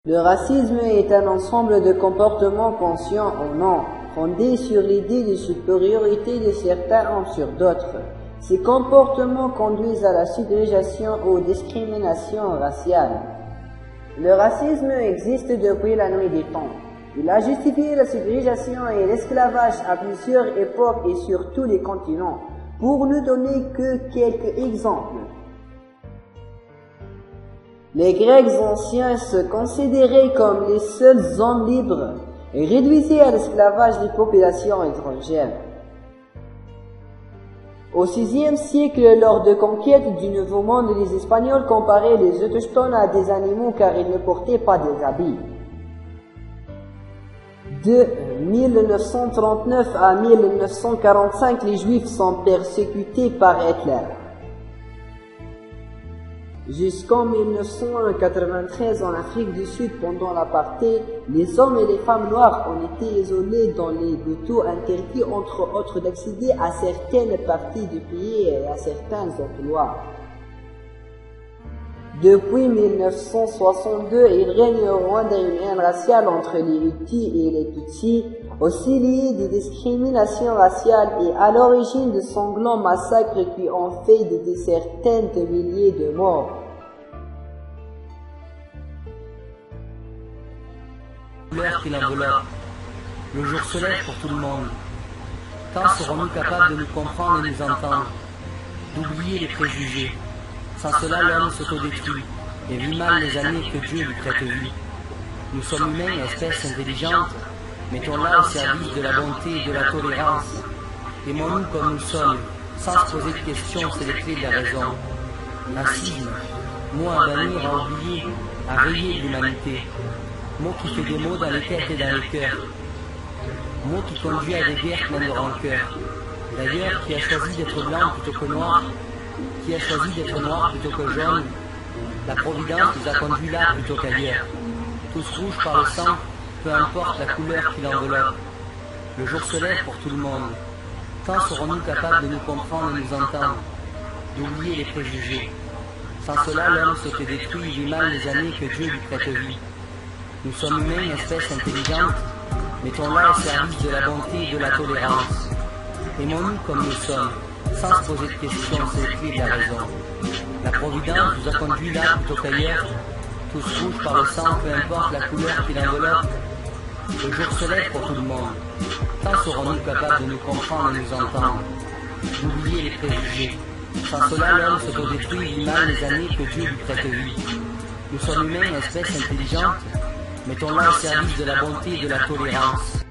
Le racisme est un ensemble de comportements conscients ou non, fondés sur l'idée de supériorité de certains hommes sur d'autres. Ces comportements conduisent à la ségrégation ou discrimination raciale. Le racisme existe depuis la nuit des temps. Il a justifié la ségrégation et l'esclavage à plusieurs époques et sur tous les continents. Pour ne donner que quelques exemples. Les Grecs anciens se considéraient comme les seuls hommes libres et réduisaient à l'esclavage les populations étrangères. Au VIe siècle, lors de conquête du Nouveau Monde, les Espagnols comparaient les autochtones à des animaux car ils ne portaient pas des habits. De 1939 à 1945, les Juifs sont persécutés par Hitler. Jusqu'en 1993, en Afrique du Sud, pendant l'apartheid, les hommes et les femmes noires ont été isolés dans les ghettos, interdits entre autres d'accéder à certaines parties du pays et à certains emplois. Depuis 1962, il règne au Rwanda une haine raciale entre les Hutus et les Tutsis, aussi liée des discriminations raciales et à l'origine de sanglants massacres qui ont fait des centaines de milliers de morts. L'air qui l'enveloppe. Le jour se lève pour tout le monde. Quand serons-nous capables de nous comprendre et nous entendre, d'oublier les préjugés? Sans cela, l'homme s'autodétruit et vit mal les années que Dieu lui prête vie. Nous sommes humains, espèces intelligentes, mettons-la au service de la bonté et de la tolérance. Aimons-nous comme nous sommes, sans se poser de questions, c'est les clés de la raison. Racisme, mot à bannir, à oublier, à rayer de l'humanité. Mot qui fait des maux dans les têtes et dans les cœurs. Mot qui conduit à des guerres pleines de rancœur. D'ailleurs, qui a choisi d'être blanc plutôt que noir, qui a choisi d'être noir plutôt que jaune, la Providence nous a conduits là plutôt qu'ailleurs. Tous rouges par le sang, peu importe la couleur qui l'enveloppe. Le jour se lève pour tout le monde. Quand serons-nous capables de nous comprendre et nous entendre, d'oublier les préjugés? Sans cela, l'homme s'autodétruit et vit mal les années que Dieu lui prête vie. Nous sommes humains, espèces intelligentes, mettons-la au service de la bonté et de la tolérance. Aimons-nous comme nous sommes, sans se poser de questions, c'est les clés de la raison. La Providence nous a conduits là plutôt qu'ailleurs, tous rouges par le sang, peu importe la couleur qui l'enveloppe. Le jour se lève pour tout le monde. Quand serons-nous capables de nous comprendre et nous entendre, d'oublier les préjugés? Sans cela, l'homme s'autodétruit et vit mal les années que Dieu lui prête vie. Nous sommes humains, espèces intelligentes, mettons-la au service de la bonté et de la tolérance.